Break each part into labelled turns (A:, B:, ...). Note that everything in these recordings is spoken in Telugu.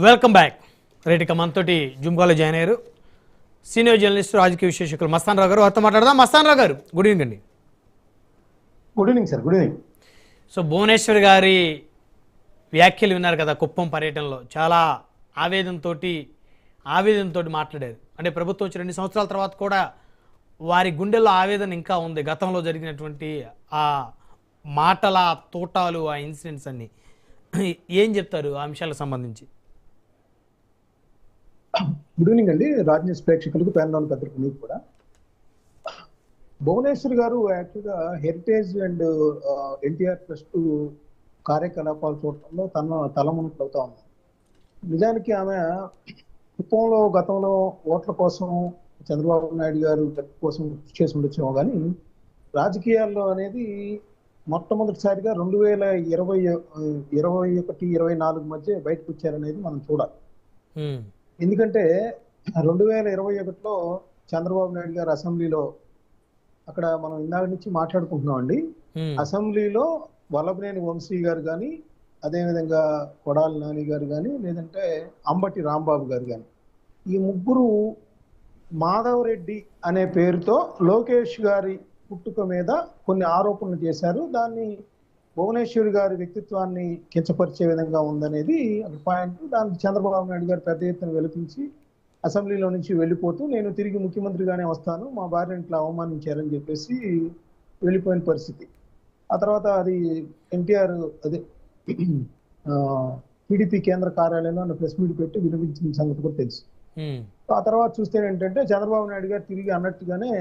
A: Welcome back. రేటిక మనతోటి జుమ్కాలో జాయిన్ అయ్యారు సీనియర్ జర్నలిస్ట్ రాజకీయ విశ్లేషకులు మస్తాన్ రావు గారు. వారితో మాట్లాడదాం. మస్తాన్ రావు గారు, గుడ్ ఈవినింగ్ అండి.
B: Good evening sir. Good evening.
A: So Bhuvaneswar గారి వ్యాఖ్యలు విన్నారు కదా, కుప్పం పర్యటనలో చాలా ఆవేదనతో మాట్లాడారు. అంటే ప్రభుత్వం వచ్చి 2 సంవత్సరాల తర్వాత కూడా వారి గుండెల్లో ఆవేదన ఇంకా ఉంది. గతంలో జరిగినటువంటి ఆ మాటల తోటాలు, ఆ ఇన్సిడెంట్స్ అన్నీ ఏం చెప్తారు ఆ అంశాలకు సంబంధించి?
B: గుడ్ ఈవినింగ్ అండి రాజనీతి ప్రేక్షకులకు, ప్యానల్ పెద్దలకు మీకు కూడా. భువనేశ్వర్ గారు యాక్చువల్గా హెరిటేజ్ అండ్ ఎన్టీఆర్ ట్రస్ట్ కార్యకలాపాలు చూడటంలో తలమునకలు అవుతా ఉంది. నిజానికి ఆమె కుప్పంలో గతంలో ఓట్ల కోసం చంద్రబాబు నాయుడు గారు కోసం చేసి ఉండొచ్చేమో కానీ రాజకీయాల్లో అనేది మొట్టమొదటిసారిగా 2021-24 మధ్య బయటకు వచ్చారనేది మనం చూడాలి. ఎందుకంటే 2021లో చంద్రబాబు నాయుడు గారు అసెంబ్లీలో, అక్కడ మనం ఇందాక నుంచి మాట్లాడుకుంటున్నాం అండి, అసెంబ్లీలో వల్లభనేని వంశీ గారు కానీ, అదేవిధంగా కొడాలి నాని గారు కానీ, లేదంటే అంబటి రాంబాబు గారు కానీ, ఈ ముగ్గురు మాధవరెడ్డి అనే పేరుతో లోకేష్ గారి పుట్టుక మీద కొన్ని ఆరోపణలు చేశారు. దాన్ని భువనేశ్వరి గారి వ్యక్తిత్వాన్ని కించపరిచే విధంగా ఉందనేది ఒక పాయింట్. దానికి చంద్రబాబు నాయుడు గారు పెద్ద ఎత్తున వెలిపించి అసెంబ్లీలో నుంచి వెళ్ళిపోతూ నేను తిరిగి ముఖ్యమంత్రిగానే వస్తాను, మా భార్యను ఇట్లా అవమానించారని చెప్పేసి వెళ్ళిపోయిన పరిస్థితి. ఆ తర్వాత అది ఎన్టీఆర్ అదే టీడీపీ కేంద్ర కార్యాలయంలో ప్రెస్ మీట్ పెట్టి వినిపించిన సంగతి కూడా తెలుసు. ఆ తర్వాత చూస్తే ఏంటంటే చంద్రబాబు నాయుడు గారు తిరిగి అన్నట్టుగానే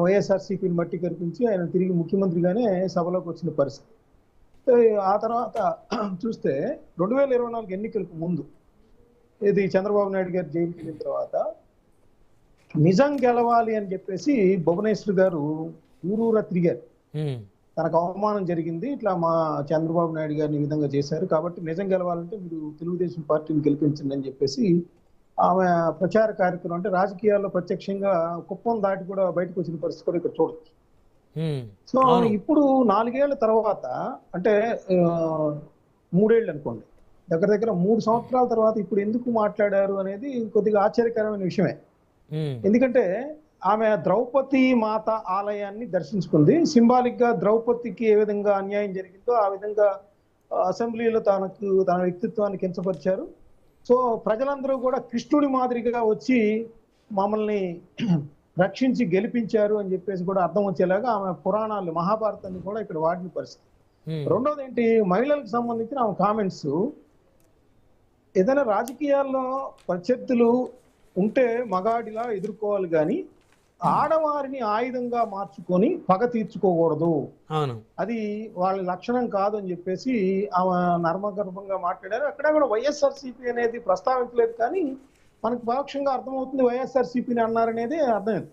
B: వైఎస్ఆర్సీపీని మట్టి కనిపించి ఆయన తిరిగి ముఖ్యమంత్రిగానే సభలోకి వచ్చిన పరిస్థితి. ఆ తర్వాత చూస్తే 2024 ఎన్నికలకు ముందు ఇది చంద్రబాబు నాయుడు గారు జైలుకి వెళ్ళిన తర్వాత నిజం గెలవాలి అని చెప్పేసి భువనేశ్వర్ గారు ఊరూరా తిరిగారు. తనకు అవమానం జరిగింది, ఇట్లా మా చంద్రబాబు నాయుడు గారిని ఈ విధంగా చేశారు, కాబట్టి నిజం గెలవాలంటే మీరు తెలుగుదేశం పార్టీని గెలిపించండి అని చెప్పేసి ఆమె ప్రచార కార్యక్రమం, అంటే రాజకీయాల్లో ప్రత్యక్షంగా కుప్పం దాటి కూడా బయటకు వచ్చిన పరిస్థితి కూడా ఇక్కడ చూడొచ్చు. సో ఇప్పుడు 4 ఏళ్ల తర్వాత, అంటే 3 ఏళ్ళు అనుకోండి, దగ్గర 3 సంవత్సరాల తర్వాత ఇప్పుడు ఎందుకు మాట్లాడారు అనేది కొద్దిగా ఆశ్చర్యకరమైన విషయమే. ఎందుకంటే ఆమె ద్రౌపది మాత ఆలయాన్ని దర్శించుకుంది. సింబాలిక్ గా ద్రౌపదికి ఏ విధంగా అన్యాయం జరిగిందో ఆ విధంగా అసెంబ్లీలో తన వ్యక్తిత్వాన్ని కించపరిచారు. సో ప్రజలందరూ కూడా కృష్ణుడి మాదిరిగా వచ్చి మమ్మల్ని రక్షించి గెలిపించారు అని చెప్పేసి కూడా అర్థం వచ్చేలాగా ఆమె పురాణాలు, మహాభారతాన్ని కూడా ఇక్కడ వాడిన పరిస్థితి. రెండోది ఏంటి, మహిళలకు సంబంధించిన ఆమె కామెంట్స్, ఏదైనా రాజకీయాల్లో ప్రత్యర్థులు ఉంటే మగాడిలా ఎదుర్కోవాలి కానీ ఆడవారిని ఆయుధంగా మార్చుకొని పగ తీర్చుకోకూడదు, అది వాళ్ళ లక్షణం కాదు అని చెప్పేసి ఆమె నర్మగర్భంగా మాట్లాడారు. అక్కడ కూడా వైఎస్ఆర్సీపీ అనేది ప్రస్తావించలేదు, కానీ మనకు పరోక్షంగా అర్థమవుతుంది వైఎస్ఆర్సీపీని అన్నారనేది అర్థమైంది.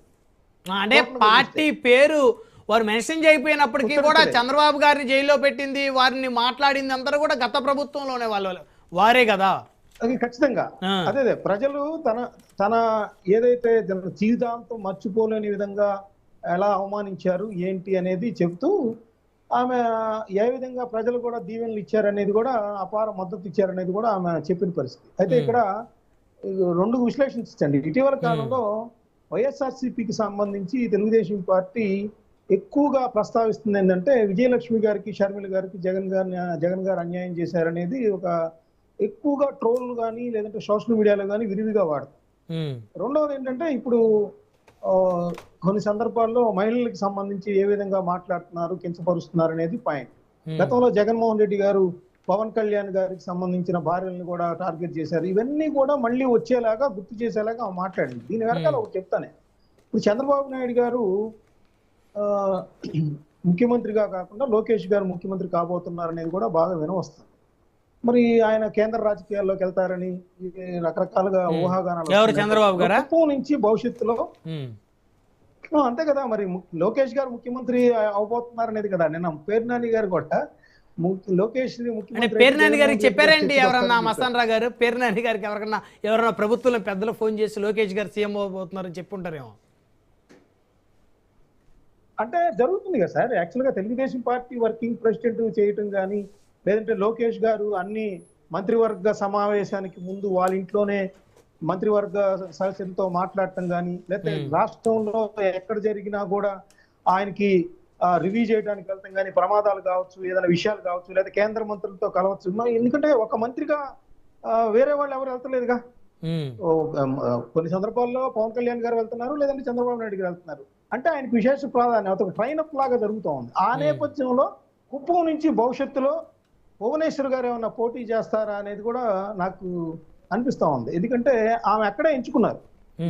A: అంటే పార్టీ పేరు వారు మెన్షన్ చేయకపోయినప్పటికీ కూడా చంద్రబాబు గారిని జైల్లో పెట్టింది, వారిని మాట్లాడింది అందరూ కూడా గత ప్రభుత్వంలోనే వారే కదా.
B: అది ఖచ్చితంగా అదే ప్రజలు తన ఏదైతే జీవితాంతం మర్చిపోలేని విధంగా ఎలా అవమానించారు ఏంటి అనేది చెబుతూ ఆమె ఏ విధంగా ప్రజలు కూడా దీవెనలు ఇచ్చారనేది కూడా, అపార మద్దతు ఇచ్చారనేది కూడా ఆమె చెప్పిన పరిస్థితి. అయితే ఇక్కడ 2 విశ్లేషించండి. ఇటీవల కాలంలో వైఎస్ఆర్సీపీకి సంబంధించి తెలుగుదేశం పార్టీ ఎక్కువగా ప్రస్తావిస్తుంది ఏంటంటే విజయలక్ష్మి గారికి, షర్మిల గారికి జగన్ గారు అన్యాయం చేశారనేది ఒక ఎక్కువగా ట్రోల్ కానీ లేదంటే సోషల్ మీడియాలో కానీ విరివిగా వాడతారు. రెండవది ఏంటంటే ఇప్పుడు కొన్ని సందర్భాల్లో మహిళలకు సంబంధించి ఏ విధంగా మాట్లాడుతున్నారు, కించపరుస్తున్నారు అనేది పాయింట్. గతంలో జగన్మోహన్ రెడ్డి గారు పవన్ కళ్యాణ్ గారికి సంబంధించిన భార్యలను కూడా టార్గెట్ చేశారు. ఇవన్నీ కూడా మళ్ళీ వచ్చేలాగా, గుర్తు చేసేలాగా మాట్లాడింది. దీని వెనకాల ఒకటి చెప్తానే, ఇప్పుడు చంద్రబాబు నాయుడు గారు ముఖ్యమంత్రిగా కాకుండా లోకేష్ గారు ముఖ్యమంత్రి కాబోతున్నారు అనేది కూడా బాగా వినవస్తుంది. మరి ఆయన కేంద్ర రాజకీయాల్లోకి వెళ్తారని రకరకాలుగా ఊహాగానాలు
A: చంద్రబాబు గారు
B: నుంచి భవిష్యత్తులో అంతే కదా. మరి లోకేష్ గారు ముఖ్యమంత్రి అవబోతున్నారు అనేది కదా. నిన్న పేర్నాని గారు కూడా లోకేష్
A: పేర్నాని గారికి చెప్పారండి ఎవరన్నా? మస్తాన్ రావు గారు పేర్నాని గారికి ఎవరన్నా ప్రభుత్వంలో పెద్దలు ఫోన్ చేసి లోకేష్ గారు సీఎం అవబోతున్నారని చెప్పుంటారేమో.
B: అంటే జరుగుతుంది కదా సార్. యాక్చువల్గా తెలుగుదేశం పార్టీ వర్కింగ్ ప్రెసిడెంట్ చేయటం కానీ, లేదంటే లోకేష్ గారు అన్ని మంత్రివర్గ సమావేశానికి ముందు వాళ్ళ ఇంట్లోనే మంత్రివర్గ సదస్సులతో మాట్లాడటం కానీ, లేకపోతే రాష్ట్రంలో ఎక్కడ జరిగినా కూడా ఆయనకి రివ్యూ చేయడానికి వెళ్తాం కానీ, ప్రమాదాలు కావచ్చు, ఏదైనా విషయాలు కావచ్చు, లేదా కేంద్ర మంత్రులతో కలవచ్చు. ఎందుకంటే ఒక మంత్రిగా వేరే వాళ్ళు ఎవరు వెళ్తలేదుగా. కొన్ని సందర్భాల్లో పవన్ కళ్యాణ్ గారు వెళ్తున్నారు, లేదంటే చంద్రబాబు నాయుడు గారు వెళ్తున్నారు. అంటే ఆయనకు విశేష ప్రాధాన్యత, ఒక ట్రైన్ అప్ లాగా జరుగుతూ ఉంది. ఆ నేపథ్యంలో కుప్పం నుంచి భవిష్యత్తులో భువనేశ్వర్ గారు ఏమన్నా పోటీ చేస్తారా అనేది కూడా నాకు అనిపిస్తా ఉంది. ఎందుకంటే ఆమె అక్కడే ఎంచుకున్నారు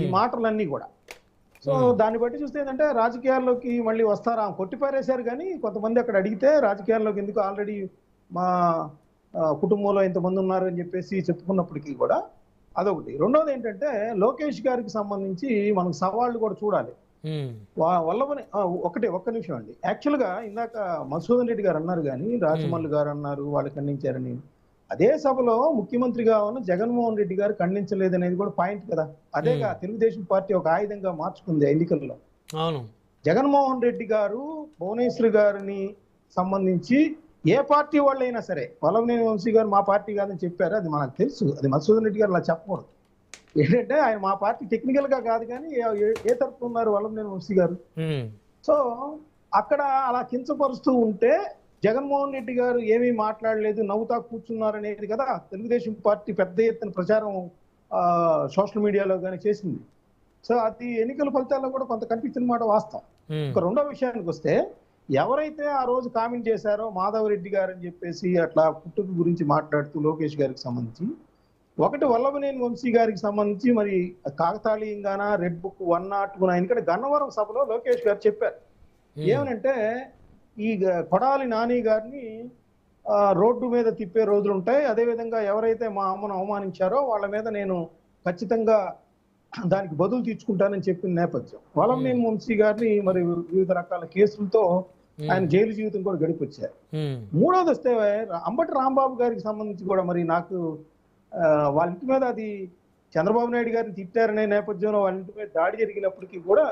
B: ఈ మాటలన్నీ కూడా. సో దాన్ని బట్టి చూస్తే ఏంటంటే రాజకీయాల్లోకి మళ్ళీ వస్తారా, కొట్టిపారేశారు. కానీ కొంతమంది అక్కడ అడిగితే రాజకీయాల్లోకి ఎందుకు, ఆల్రెడీ మా కుటుంబంలో ఇంతమంది ఉన్నారు అని చెప్పేసి చెప్పుకున్నప్పటికీ కూడా అదొకటి. రెండోది ఏంటంటే లోకేష్ గారికి సంబంధించి మనకు సవాళ్ళు కూడా చూడాలి. వల్లభని ఒక్క నిమిషం అండి. యాక్చువల్ గా ఇందాక మధుసూదన్ రెడ్డి గారు అన్నారు, కానీ రాజమౌళి గారు అన్నారు వాళ్ళు ఖండించారని. అదే సభలో ముఖ్యమంత్రిగా ఉన్న జగన్మోహన్ రెడ్డి గారు ఖండించలేదనేది కూడా పాయింట్ కదా. అదేగా తెలుగుదేశం పార్టీ ఒక ఆయుధంగా మార్చుకుంది ఎన్నికల్లో. జగన్మోహన్ రెడ్డి గారు భువనేశ్వర్ గారిని సంబంధించి ఏ పార్టీ వాళ్ళైనా సరే, వల్లభనేని వంశీ గారు మా పార్టీ కాదని చెప్పారు, అది మనకు తెలుసు. అది మధుసూదన్ రెడ్డి గారు అలా చెప్పకూడదు. ఏంటంటే ఆయన మా పార్టీ టెక్నికల్ గా కాదు, కానీ ఏ తరఫున ఉన్నారు వల్లభనేని వంశీ గారు. సో అక్కడ అలా కించపరుస్తూ ఉంటే జగన్మోహన్ రెడ్డి గారు ఏమీ మాట్లాడలేదు, నవ్వుతా కూర్చున్నారు అనేది కదా తెలుగుదేశం పార్టీ పెద్ద ఎత్తున ప్రచారం సోషల్ మీడియాలో కానీ చేసింది. సో అది ఎన్నికల ఫలితాల్లో కూడా కొంత కనిపించిన మాట వాస్తవం. ఇక రెండో విషయానికి వస్తే, ఎవరైతే ఆ రోజు కామెంట్ చేశారో మాధవరెడ్డి గారు అని చెప్పేసి అట్లా పుట్టుక గురించి మాట్లాడుతూ లోకేష్ గారికి సంబంధించి, ఒకటి వల్లభనేని వంశీ గారికి సంబంధించి మరి కాకతాళీయంగానా రెడ్ బుక్ 109 ఎందుకంటే గన్నవరం సభలో లోకేష్ గారు చెప్పారు ఏమనంటే, ఈ కొడాలి నాని గారిని రోడ్డు మీద తిప్పే రోజులు ఉంటాయి, అదేవిధంగా ఎవరైతే మా అమ్మను అవమానించారో వాళ్ళ మీద నేను ఖచ్చితంగా దానికి బదులు తీర్చుకుంటానని చెప్పిన నేపథ్యం. వల్లభనేని వంశీ గారిని మరి వివిధ రకాల కేసులతో ఆయన జైలు జీవితం కూడా గడిపొచ్చారు. మూడోది వస్తే అంబటి రాంబాబు గారికి సంబంధించి కూడా మరి నాకు వాళ్ళ ఇంటి మీద అది చంద్రబాబు నాయుడు గారిని తిట్టారనే నేపథ్యంలో వాళ్ళ ఇంటి మీద దాడి జరిగినప్పటికీ కూడా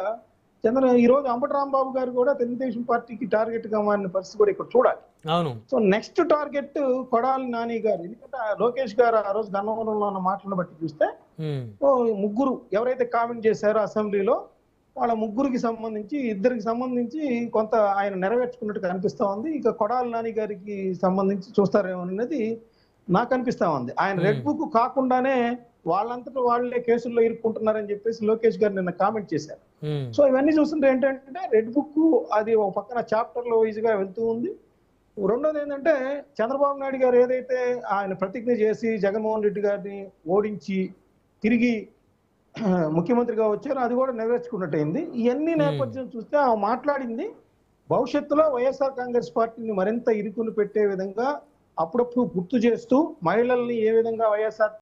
B: ఈ రోజు అంబటి రాంబాబు గారు కూడా తెలుగుదేశం పార్టీకి టార్గెట్ గా మారిన పరిస్థితి కూడా ఇక్కడ చూడాలి. So next target Kodali Nani గారు. ఎందుకంటే లోకేష్ గారు ఆ రోజు గన్నవరంలో ఉన్న మాటలను బట్టి చూస్తే ముగ్గురు ఎవరైతే కామెంట్ చేశారో అసెంబ్లీలో, వాళ్ళ ముగ్గురికి సంబంధించి ఇద్దరికి సంబంధించి కొంత ఆయన నెరవేర్చుకున్నట్టు కనిపిస్తా ఉంది. ఇక కొడాలి నాని గారికి సంబంధించి చూస్తారేమో అనేది నాకు అనిపిస్తా ఉంది. ఆయన రెడ్ బుక్ కాకుండానే వాళ్ళంతటా వాళ్ళే కేసుల్లో ఇరుక్కుంటున్నారని చెప్పేసి లోకేష్ గారు నిన్న కామెంట్ చేశారు. సో ఇవన్నీ చూస్తుంటే ఏంటంటే రెడ్ బుక్ అది ఒక పక్కన చాప్టర్ లో వైజ్ గా వెళ్తూ ఉంది. రెండోది ఏంటంటే చంద్రబాబు నాయుడు గారు ఏదైతే ఆయన ప్రతిజ్ఞ చేసి జగన్మోహన్ రెడ్డి గారిని ఓడించి తిరిగి ముఖ్యమంత్రిగా వచ్చారో అది కూడా నెరవేర్చుకున్నట్టయింది. ఇవన్నీ నేపథ్యం చూస్తే ఆ మాట్లాడింది భవిష్యత్తులో వైఎస్ఆర్ కాంగ్రెస్ పార్టీని మరింత ఇరుకులు పెట్టే విధంగా అప్పుడప్పుడు గుర్తు చేస్తూ మహిళల్ని ఏ విధంగా వైఎస్ఆర్